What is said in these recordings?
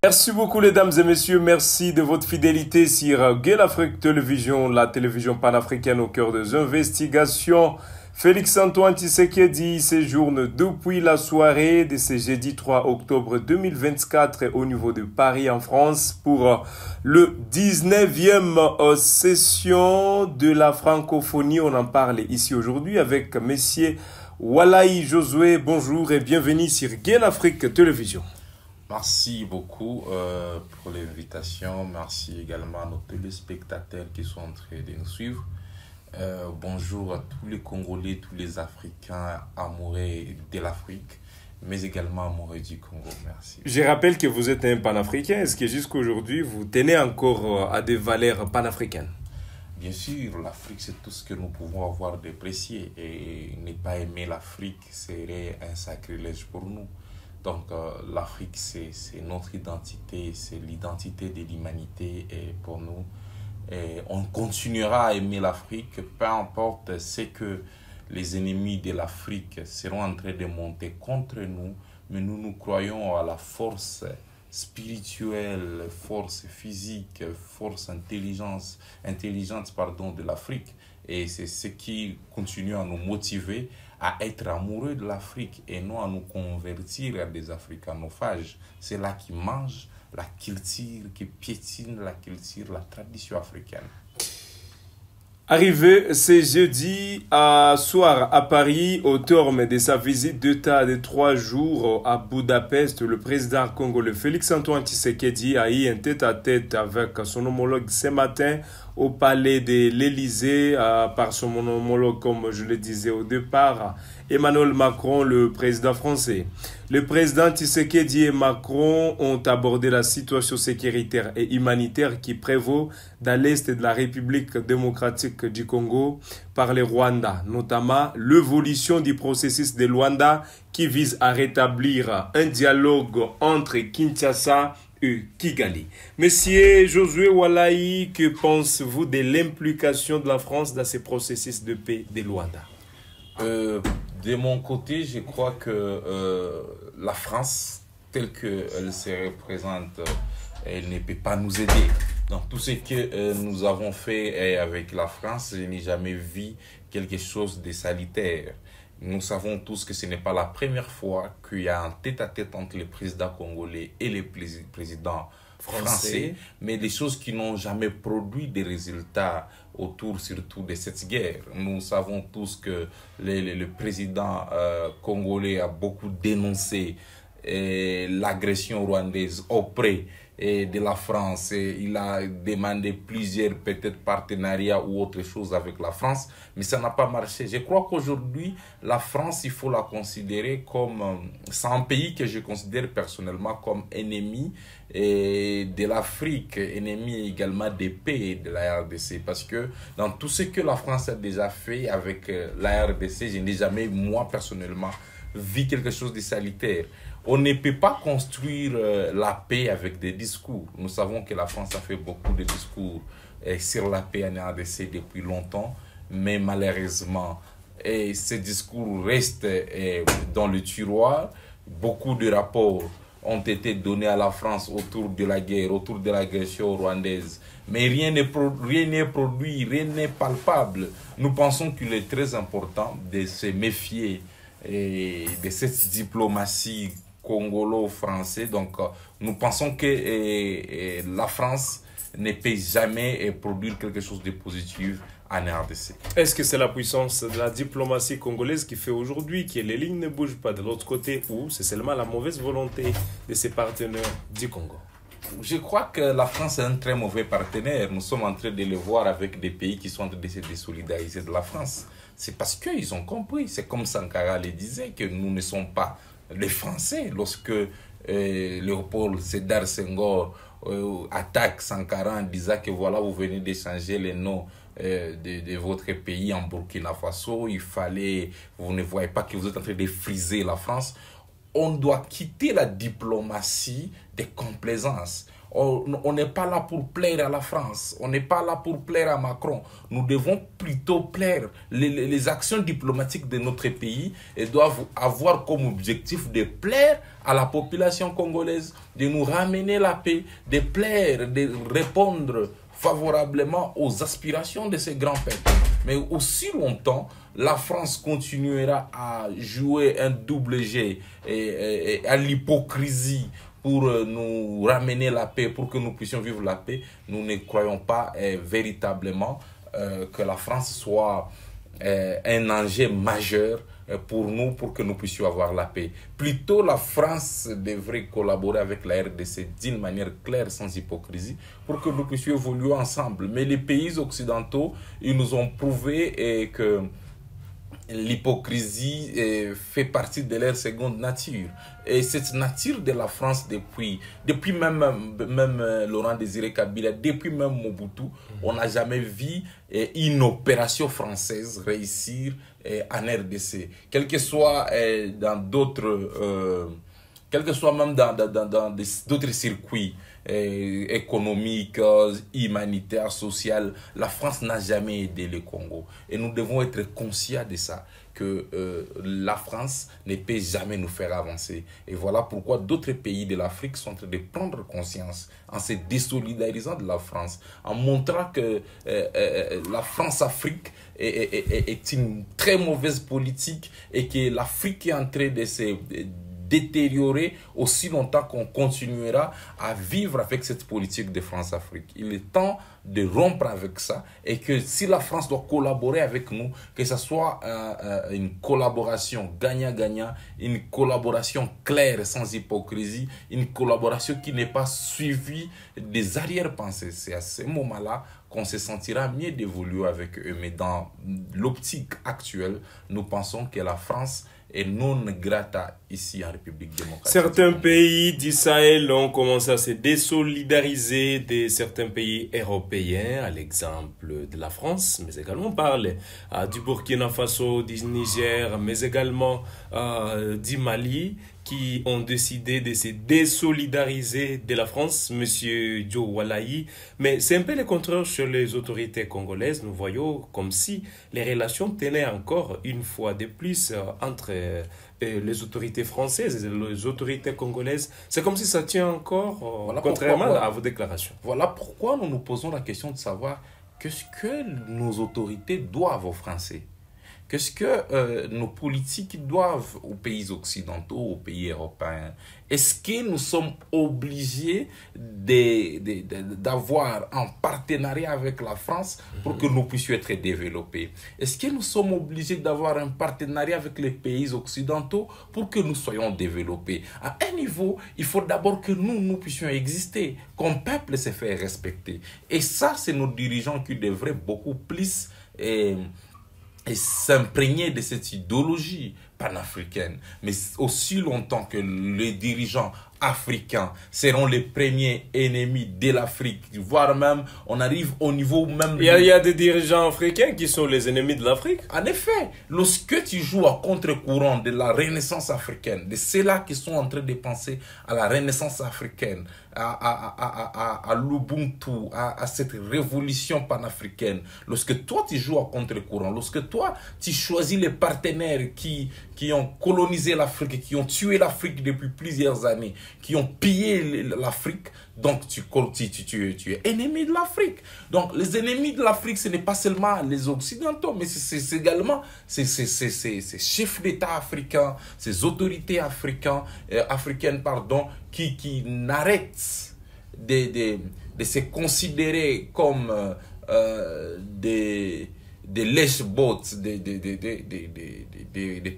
Merci beaucoup les dames et messieurs, merci de votre fidélité sur Gueule Afrique Télévision, la télévision panafricaine au cœur des investigations. Félix-Antoine Tshisekedi séjourne depuis la soirée de ce jeudi 3 octobre 2024 au niveau de Paris en France pour le 19e session de la francophonie. On en parle ici aujourd'hui avec messieurs Walaï Josué. Bonjour et bienvenue sur Gueule Afrique Télévision. Merci beaucoup pour l'invitation. Merci également à nos téléspectateurs qui sont en train de nous suivre. Bonjour à tous les Congolais, tous les Africains amoureux de l'Afrique, mais également amoureux du Congo. Merci. Je rappelle que vous êtes un panafricain. Est-ce que jusqu'à aujourd'hui, vous tenez encore à des valeurs panafricaines? Bien sûr, l'Afrique, c'est tout ce que nous pouvons avoir de précieux. Et ne pas aimer l'Afrique serait un sacrilège pour nous. Donc l'Afrique, c'est notre identité, c'est l'identité de l'humanité et pour nous. Et on continuera à aimer l'Afrique, peu importe ce que les ennemis de l'Afrique seront en train de monter contre nous, mais nous croyons à la force spirituelle, force physique, force intelligente de l'Afrique. Et c'est ce qui continue à nous motiver à être amoureux de l'Afrique et non à nous convertir à des africanophages. C'est là qui mangent la culture, qui piétine la culture, la tradition africaine. Arrivé ce jeudi soir à Paris, au terme de sa visite d'État de 3 jours à Budapest, le président congolais Félix-Antoine Tshisekedi a eu un tête-à-tête avec son homologue ce matin au palais de l'Élysée, par son homologue, comme je le disais au départ, Emmanuel Macron, le président français. Le président Tshisekedi et Macron ont abordé la situation sécuritaire et humanitaire qui prévaut dans l'est de la République démocratique du Congo par le Rwanda, notamment l'évolution du processus de Luanda qui vise à rétablir un dialogue entre Kinshasa et Kigali. Monsieur Josué Walaï, que pensez-vous de l'implication de la France dans ce processus de paix de Luanda? De mon côté, je crois que la France, telle qu'elle se représente, elle ne peut pas nous aider. Dans tout ce que nous avons fait avec la France, je n'ai jamais vu quelque chose de salutaire. Nous savons tous que ce n'est pas la première fois qu'il y a un tête-à-tête entre le président congolais et le président français, mais des choses qui n'ont jamais produit des résultats autour surtout de cette guerre. Nous savons tous que le président congolais a beaucoup dénoncé l'agression rwandaise auprès de la France. Et il a demandé plusieurs peut-être partenariats ou autre chose avec la France, mais ça n'a pas marché. Je crois qu'aujourd'hui, la France, il faut la considérer comme... c'est un pays que je considère personnellement comme ennemi de l'Afrique, ennemi également des pays de la RDC, parce que dans tout ce que la France a déjà fait avec la RDC, je n'ai jamais, moi personnellement, vu quelque chose de salutaire. On ne peut pas construire la paix avec des discours. Nous savons que la France a fait beaucoup de discours sur la paix en RDC depuis longtemps, mais malheureusement, ces discours restent dans le tiroir. Beaucoup de rapports ont été donnés à la France autour de la guerre, autour de l'agression rwandaise. Mais rien n'est produit, rien n'est palpable. Nous pensons qu'il est très important de se méfier de cette diplomatie congolo-français. Donc, nous pensons que la France ne peut jamais produire quelque chose de positif en RDC. Est-ce que c'est la puissance de la diplomatie congolaise qui fait aujourd'hui que les lignes ne bougent pas de l'autre côté, ou c'est seulement la mauvaise volonté de ses partenaires du Congo? Je crois que la France est un très mauvais partenaire. Nous sommes en train de le voir avec des pays qui sont en train de se désolidariser de la France. C'est parce qu'ils ont compris. C'est comme Sankara le disait, que nous ne sommes pas les Français. Lorsque Léopold Sédar Senghor attaque Sankara en disant que voilà, vous venez d'échanger les noms de votre pays en Burkina Faso, vous ne voyez pas que vous êtes en train de friser la France. On doit quitter la diplomatie de complaisance. On n'est pas là pour plaire à la France. On n'est pas là pour plaire à Macron. Nous devons plutôt plaire. Les actions diplomatiques de notre pays doivent avoir comme objectif de plaire à la population congolaise, de nous ramener la paix, de plaire, de répondre favorablement aux aspirations de ces grands peuples. Mais aussi longtemps, la France continuera à jouer un double jeu et à l'hypocrisie pour nous ramener la paix, pour que nous puissions vivre la paix. Nous ne croyons pas véritablement que la France soit un enjeu majeur pour nous, pour que nous puissions avoir la paix. Plutôt, la France devrait collaborer avec la RDC d'une manière claire, sans hypocrisie, pour que nous puissions évoluer ensemble. Mais les pays occidentaux, ils nous ont prouvé que l'hypocrisie fait partie de leur seconde nature. Et cette nature de la France, depuis même Laurent Désiré Kabila, depuis même Mobutu, on n'a jamais vu une opération française réussir en RDC. Quel que soit dans d'autres... quel que soit même dans d'autres circuits économiques, humanitaires, sociaux, la France n'a jamais aidé le Congo. Et nous devons être conscients de ça, que la France ne peut jamais nous faire avancer. Et voilà pourquoi d'autres pays de l'Afrique sont en train de prendre conscience en se désolidarisant de la France, en montrant que la France-Afrique est une très mauvaise politique et que l'Afrique est en train de se détériorer aussi longtemps qu'on continuera à vivre avec cette politique de France-Afrique. Il est temps de rompre avec ça et que si la France doit collaborer avec nous, que ce soit une collaboration gagnant-gagnant, une collaboration claire sans hypocrisie, une collaboration qui n'est pas suivie des arrière-pensées. C'est à ce moment-là qu'on se sentira mieux d'évoluer avec eux. Mais dans l'optique actuelle, nous pensons que la France est non grata ici en République démocratique. Certains pays du Sahel ont commencé à se désolidariser de certains pays européens, à l'exemple de la France, mais également on parle du Burkina Faso, du Niger, mais également du Mali, qui ont décidé de se désolidariser de la France, Monsieur Joe Walaï. Mais c'est un peu le contraire chez les autorités congolaises. Nous voyons comme si les relations tenaient encore une fois de plus entre les autorités françaises et les autorités congolaises. C'est comme si ça tient encore, contrairement à vos déclarations. Voilà pourquoi nous nous posons la question de savoir qu'est-ce que nos autorités doivent aux Français. Qu'est-ce que nos politiques doivent aux pays occidentaux, aux pays européens? Est-ce que nous sommes obligés d'avoir un partenariat avec la France pour que nous puissions être développés? Est-ce que nous sommes obligés d'avoir un partenariat avec les pays occidentaux pour que nous soyons développés? À un niveau, il faut d'abord que nous puissions exister, comme peuple se faire respecter. Et ça, c'est nos dirigeants qui devraient beaucoup plus... et s'imprégner de cette idéologie panafricaine. Mais aussi longtemps que les dirigeants africains seront les premiers ennemis de l'Afrique, voire même, on arrive au niveau même... Il y a des dirigeants africains qui sont les ennemis de l'Afrique. En effet, lorsque tu joues à contre-courant de la renaissance africaine, de ceux-là qui sont en train de penser à la renaissance africaine, à l'Ubuntu, à cette révolution panafricaine, lorsque toi tu joues à contre-courant, lorsque toi tu choisis les partenaires qui ont colonisé l'Afrique, qui ont tué l'Afrique depuis plusieurs années, qui ont pillé l'Afrique, donc tu es ennemi de l'Afrique. Donc les ennemis de l'Afrique, ce n'est pas seulement les Occidentaux, mais c'est également ces chefs d'État africains, ces autorités africaines, qui n'arrêtent de se considérer comme des lèche-bottes des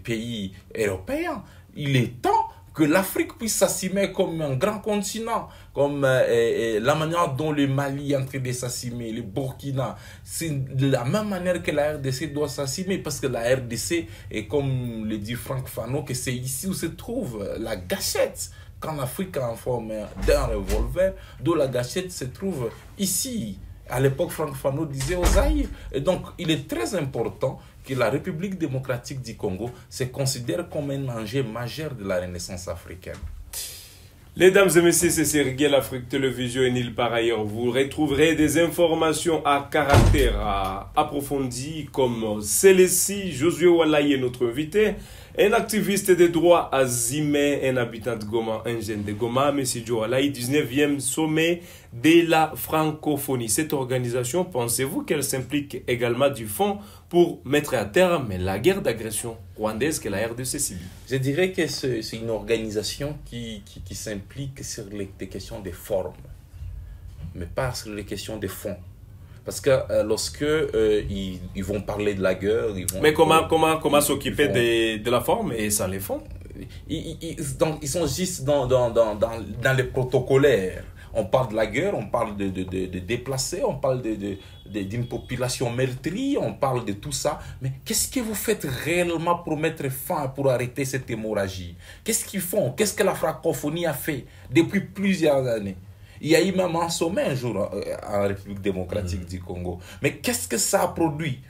pays européens. Il est temps que l'Afrique puisse s'assumer comme un grand continent, comme la manière dont le Mali est en train de s'assumer, le Burkina. C'est de la même manière que la RDC doit s'assumer, parce que la RDC est, comme le dit Franck Fanon, que c'est ici où se trouve la gâchette. Quand l'Afrique a en forme d'un revolver, d'où la gâchette se trouve ici. À l'époque, Franck Fanon disait aux Zaïre. Et donc, il est très important que la République démocratique du Congo se considère comme un enjeu majeur de la Renaissance africaine. Mesdames et messieurs, c'est Serguel Afrique Télévision et Nil par ailleurs. Vous retrouverez des informations à caractère approfondi comme celle-ci. Josué Wallaye est notre invité. Un activiste des droits à Zimé, un habitant de Goma, un jeune de Goma, M. Joe Wallaye, 19e sommet de la francophonie. Cette organisation, pensez-vous qu'elle s'implique également du fond pour mettre à terme la guerre d'agression rwandaise que la RDC subit? Je dirais que c'est une organisation qui s'implique sur les questions des formes, mais pas sur les questions des fonds. Parce que lorsque ils vont parler de la guerre, ils vont... Mais comment s'occuper de la forme et sans les fonds? Ils sont juste dans les protocolaires. On parle de la guerre, on parle de déplacés, on parle d'une population meurtrie, on parle de tout ça. Mais qu'est-ce que vous faites réellement pour mettre fin, pour arrêter cette hémorragie? Qu'est-ce qu'ils font? Qu'est-ce que la francophonie a fait depuis plusieurs années? Il y a eu même un sommet un jour en République démocratique du Congo. Mais qu'est-ce que ça a produit?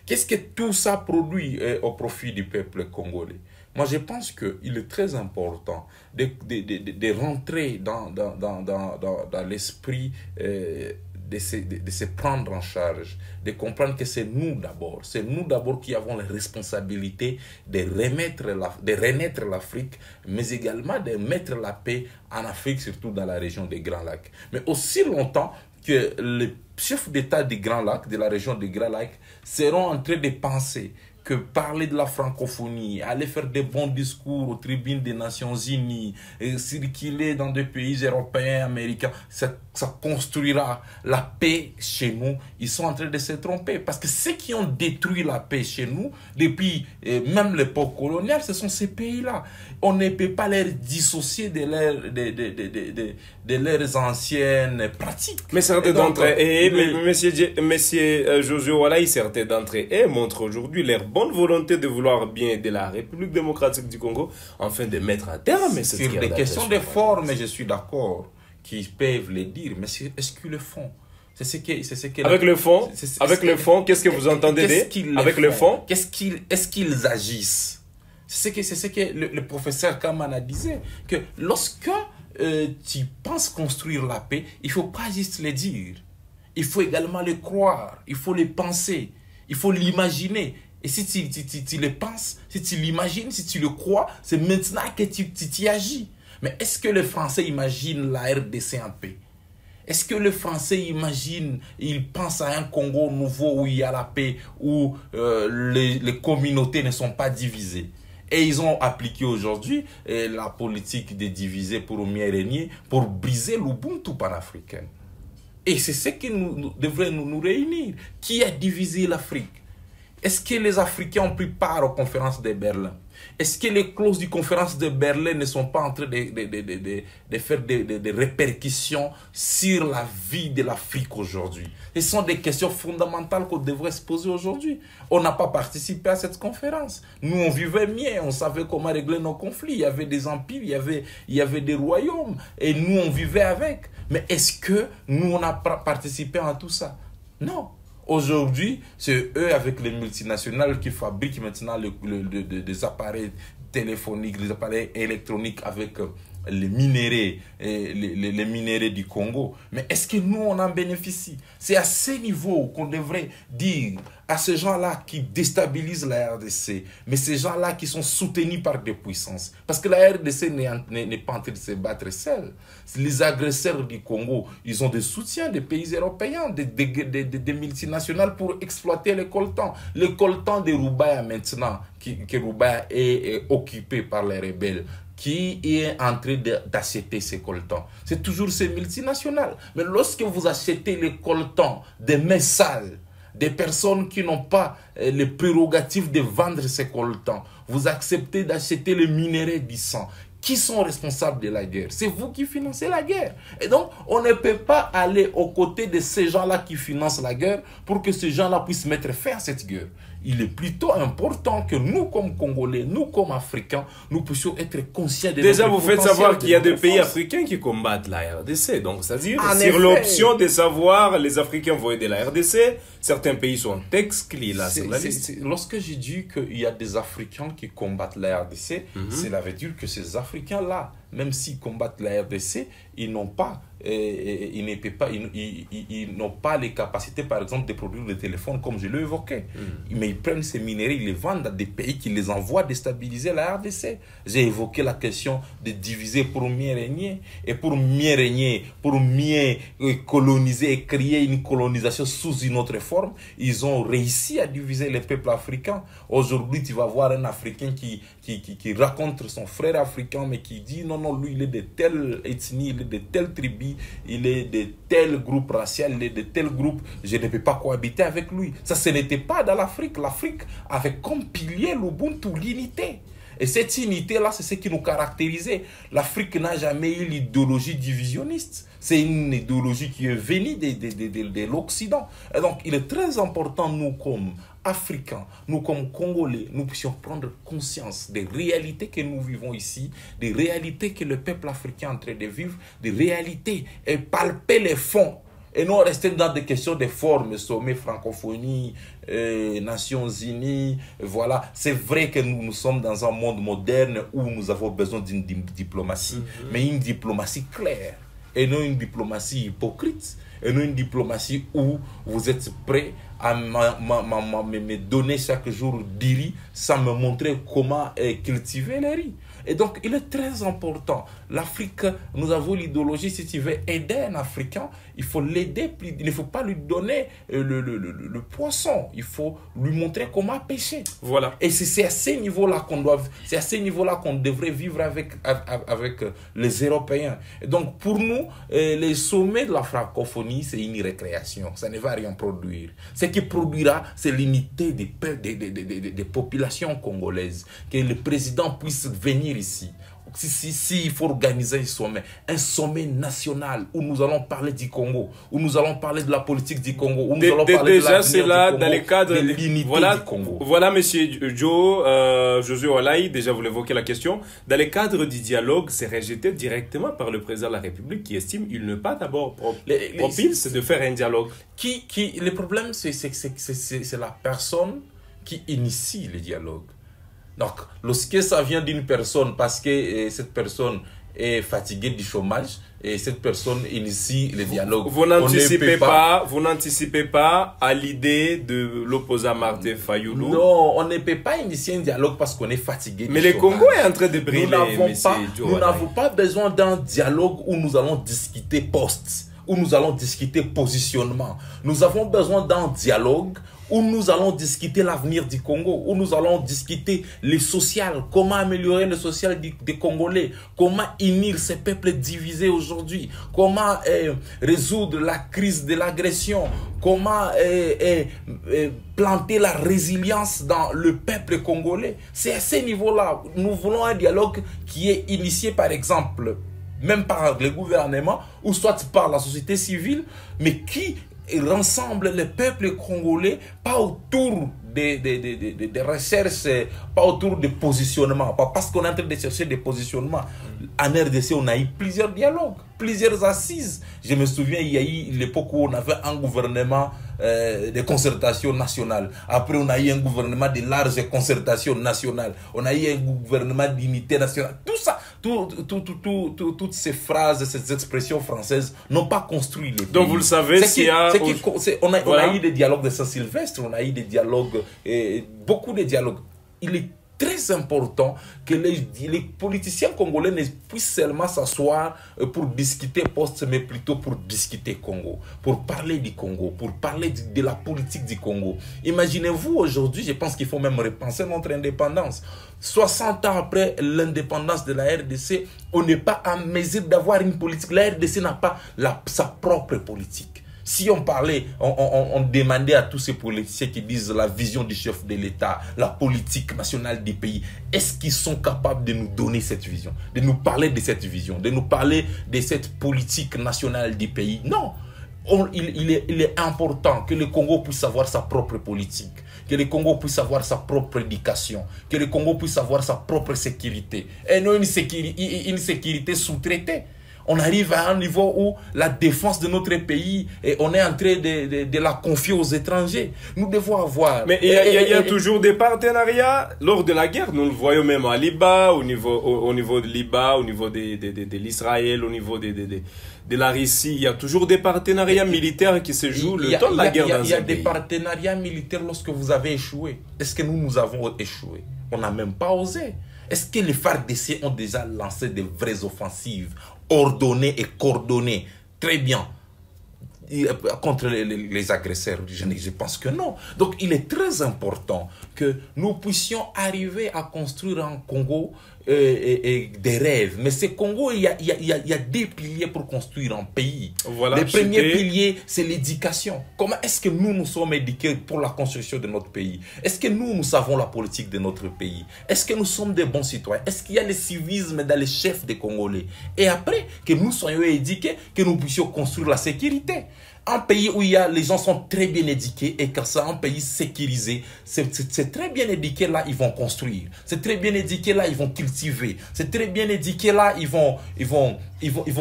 Qu'est-ce que tout ça produit au profit du peuple congolais? Moi, je pense qu'il est très important de rentrer dans l'esprit de se prendre en charge, de comprendre que c'est nous d'abord qui avons la responsabilité de renaître l'Afrique, mais également de mettre la paix en Afrique, surtout dans la région des Grands Lacs. Mais aussi longtemps que les chefs d'État des Grands Lacs, de la région des Grands Lacs, seront en train de penser que parler de la francophonie, aller faire des bons discours aux tribunes des Nations Unies, et circuler dans des pays européens, américains, ça construira la paix chez nous. Ils sont en train de se tromper. Parce que ceux qui ont détruit la paix chez nous, depuis même l'époque coloniale, ce sont ces pays-là. On ne peut pas les dissocier de leurs anciennes pratiques. Mais certains d'entre eux, monsieur Josué Wallaye, certains d'entre eux montrent aujourd'hui leur bonne volonté de vouloir bien de la République démocratique du Congo, afin de mettre à terme cette guerre. Sur des questions de forme, je suis d'accord, qu'ils peuvent le dire, mais est-ce qu'ils le font? Avec le fond, qu'est-ce que vous entendez avec le fond? Est-ce qu'ils agissent? C'est ce que le professeur Kamana disait, que lorsque tu penses construire la paix, il ne faut pas juste le dire. Il faut également le croire, il faut le penser, il faut l'imaginer. Et si tu le penses, si tu l'imagines, si tu le crois, c'est maintenant que tu agis. Mais est-ce que les Français imaginent la RDC en paix? Est-ce que les Français imaginent, ils pensent à un Congo nouveau où il y a la paix, où les communautés ne sont pas divisées? Et ils ont appliqué aujourd'hui la politique de diviser pour mieux régner, pour briser l'Ubuntu panafricain. Et c'est ce qui devrait nous réunir. Qui a divisé l'Afrique? Est-ce que les Africains ont pris part aux conférences de Berlin? Est-ce que les clauses du conférence de Berlin ne sont pas en train de faire des répercussions sur la vie de l'Afrique aujourd'hui? Ce sont des questions fondamentales qu'on devrait se poser aujourd'hui. On n'a pas participé à cette conférence. Nous, on vivait mieux, on savait comment régler nos conflits. Il y avait des empires, il y avait des royaumes, et nous, on vivait avec. Mais est-ce que nous, on a participé à tout ça? Non. Aujourd'hui, c'est eux avec les multinationales qui fabriquent maintenant des appareils téléphoniques, des appareils électroniques avec les minéraux, les minéraux du Congo. Mais est-ce que nous, on en bénéficie? C'est à ce niveau qu'on devrait dire à ces gens-là qui déstabilisent la RDC, mais ces gens-là qui sont soutenus par des puissances. Parce que la RDC n'est pas en train de se battre seule. Les agresseurs du Congo, ils ont des soutiens des pays européens, des multinationales pour exploiter le coltan. Le coltan de Roubaix maintenant, que Roubaix est occupé par les rebelles, qui est en train d'acheter ces coltans. C'est toujours ces multinationales. Mais lorsque vous achetez les coltans des mains sales, des personnes qui n'ont pas les prérogatives de vendre ces coltans, vous acceptez d'acheter les minéraux du sang. Qui sont responsables de la guerre? C'est vous qui financez la guerre. Et donc, on ne peut pas aller aux côtés de ces gens-là qui financent la guerre pour que ces gens-là puissent mettre fin à cette guerre. Il est plutôt important que nous, comme Congolais, nous, comme Africains, nous puissions être conscients de... Déjà, vous faites savoir qu'il y a des pays africains qui combattent la RDC. Donc, c'est-à-dire, sur l'option de savoir les Africains vont aider la RDC, certains pays sont exclus là sur la liste. Lorsque j'ai dit qu'il y a des Africains qui combattent la RDC, cela veut dire que ces Africains-là même s'ils combattent la RDC, ils n'ont pas, ils n'ont pas les capacités, par exemple, de produire des téléphones, comme je l'ai évoqué. Mais ils prennent ces minerais, ils les vendent à des pays qui les envoient déstabiliser la RDC. J'ai évoqué la question de diviser pour mieux régner. Et pour mieux régner, pour mieux coloniser et créer une colonisation sous une autre forme, ils ont réussi à diviser les peuples africains. Aujourd'hui, tu vas voir un Africain qui raconte son frère africain, mais qui dit non, non, lui, il est de telle ethnie, il est de telle tribu, il est de tel groupe racial, il est de tel groupe, je ne peux pas cohabiter avec lui. Ça, ce n'était pas dans l'Afrique. L'Afrique avait comme pilier l'Ubuntu, l'unité. Et cette unité-là, c'est ce qui nous caractérisait. L'Afrique n'a jamais eu l'idéologie divisionniste. C'est une idéologie qui est venue de l'Occident. Et donc, il est très important, nous, comme Africains, nous, comme Congolais, nous puissions prendre conscience des réalités que nous vivons ici, des réalités que le peuple africain est en train de vivre, des réalités, et palper les fonds. Et non rester dans des questions de forme, sommet, francophonie, Nations Unies, voilà. C'est vrai que nous sommes dans un monde moderne où nous avons besoin d'une diplomatie, mais une diplomatie claire, et non une diplomatie hypocrite, et non une diplomatie où vous êtes prêt à me donner chaque jour du riz sans me montrer comment cultiver les riz. Et donc, il est très important. L'Afrique, nous avons l'idéologie, si tu veux aider un Africain, il faut l'aider. Il ne faut pas lui donner le poisson. Il faut lui montrer comment pêcher. Voilà. Et c'est à ce niveau-là qu'on devrait vivre avec les Européens. Et donc, pour nous, les sommets de la francophonie, c'est une récréation. Ça ne va rien produire. Ce qui produira, c'est l'unité des populations congolaises. Que le président puisse venir ici. Si il faut organiser un sommet national où nous allons parler du Congo, où nous allons parler de la politique du Congo, où nous allons parler déjà, de c'est là, dans les cadres de l'unité du Congo. Voilà, monsieur Josué Olaï, déjà vous l'évoquez la question. Dans les cadres du dialogue, c'est rejeté directement par le président de la République qui estime qu'il n'est pas d'abord propice de faire un dialogue. Le problème, c'est la personne qui initie le dialogue. Donc, lorsque ça vient d'une personne, parce que cette personne est fatiguée du chômage, et cette personne initie le dialogue. Vous n'anticipez pas à l'idée de l'opposant Martin Fayoulou? Non, on ne peut pas initier un dialogue parce qu'on est fatigué du chômage. Mais le Congo est en train de briller, Nous n'avons pas besoin d'un dialogue où nous allons discuter postes, où nous allons discuter positionnement. Nous avons besoin d'un dialogue où nous allons discuter l'avenir du Congo, où nous allons discuter le social, comment améliorer le social des Congolais, comment unir ces peuples divisés aujourd'hui, comment résoudre la crise de l'agression, comment planter la résilience dans le peuple congolais. C'est à ce niveau-là. Nous voulons un dialogue qui est initié, par exemple, même par le gouvernement, ou soit par la société civile, mais qui rassemble le peuple congolais, pas autour des recherches, pas autour de positionnements, pas parce qu'on est en train de chercher des positionnements. En RDC, on a eu plusieurs dialogues, plusieurs assises. Je me souviens, il y a eu l'époque où on avait un gouvernement de concertation nationale. Après, on a eu un gouvernement de large concertation nationale. On a eu un gouvernement d'unité nationale. Tout ça, toutes ces phrases, ces expressions françaises n'ont pas construit les pays. Donc, vous le savez, on a eu des dialogues de Saint-Sylvestre, on a eu des dialogues, beaucoup de dialogues. Il est très important que les politiciens congolais ne puissent seulement s'asseoir pour discuter poste, mais plutôt pour discuter Congo, pour parler du Congo, pour parler de la politique du Congo. Imaginez-vous aujourd'hui, je pense qu'il faut même repenser notre indépendance. 60 ans après l'indépendance de la RDC, on n'est pas en mesure d'avoir une politique. La RDC n'a pas sa propre politique. Si on parlait, on demandait à tous ces politiciens qui disent la vision du chef de l'État, la politique nationale du pays, est-ce qu'ils sont capables de nous donner cette vision, de nous parler de cette vision, de nous parler de cette politique nationale du pays? Non. Il est important que le Congo puisse avoir sa propre politique, que le Congo puisse avoir sa propre éducation, que le Congo puisse avoir sa propre sécurité, et non une sécurité sous-traitée. on arrive à un niveau où la défense de notre pays, et on est en train de la confier aux étrangers. Nous devons avoir... Mais il y a toujours des partenariats lors de la guerre. Nous le voyons même à Liban, au niveau de Liban, au niveau de l'Israël, au niveau de la Russie. Il y a toujours des partenariats militaires qui se jouent le temps de la guerre dans un pays. Il y a des partenariats militaires lorsque vous avez échoué. Est-ce que nous avons échoué? On n'a même pas osé. Est-ce que les FARDC ont déjà lancé des vraies offensives ordonnées et coordonnées très bien contre les agresseurs? Je pense que non. Donc il est très important que nous puissions arriver à construire un Congo des rêves. Mais ce Congo, il y a des piliers pour construire un pays. Voilà, le premier pilier, c'est l'éducation. Comment est-ce que nous sommes éduqués pour la construction de notre pays? Est-ce que nous savons la politique de notre pays? Est-ce que nous sommes des bons citoyens? Est-ce qu'il y a le civisme dans les chefs des Congolais? Et après, que nous soyons éduqués, que nous puissions construire la sécurité. Un pays où les gens sont très bien éduqués et que c'est un pays sécurisé, c'est très bien éduqué là, ils vont construire. C'est très bien éduqué là, ils vont cultiver. C'est très bien éduqué là, ils vont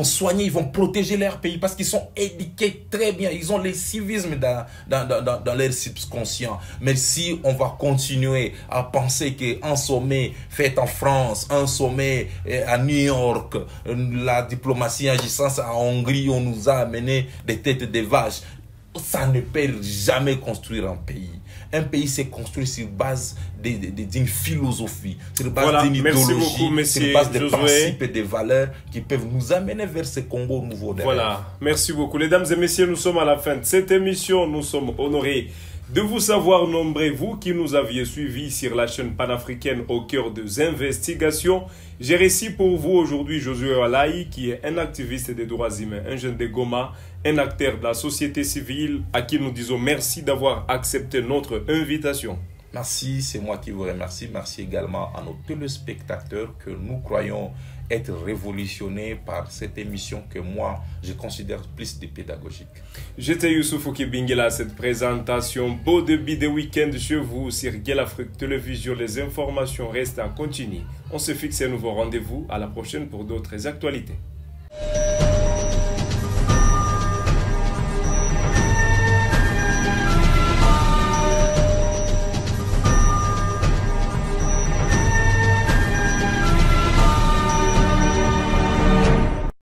soigner, ils vont protéger leur pays parce qu'ils sont éduqués très bien. Ils ont le civisme dans leur subconscient. Mais si on va continuer à penser qu'un sommet fait en France, un sommet à New York, la diplomatie agissante en Hongrie, on nous a amené des têtes de vache, ça ne peut jamais construire un pays. Un pays s'est construit sur base d'une philosophie, sur base d'une idéologie, sur base de principes et de valeurs qui peuvent nous amener vers ce Congo nouveau. Voilà, merci beaucoup. Mesdames et messieurs, nous sommes à la fin de cette émission. Nous sommes honorés de vous savoir nombreux, vous qui nous aviez suivis sur la chaîne panafricaine au cœur des investigations. J'ai reçu pour vous aujourd'hui Josué Walaï, qui est un activiste des droits humains, un jeune de Goma, un acteur de la société civile, à qui nous disons merci d'avoir accepté notre invitation. Merci, c'est moi qui vous remercie. Merci également à nos téléspectateurs que nous croyons être révolutionnés par cette émission que moi, je considère plus de pédagogique. J'étais Youssoufou Kibingela à cette présentation. Beau début de week-end chez vous sur Gueule Afrique Télévision. Les informations restent à continuer. On se fixe un nouveau rendez-vous. À la prochaine pour d'autres actualités.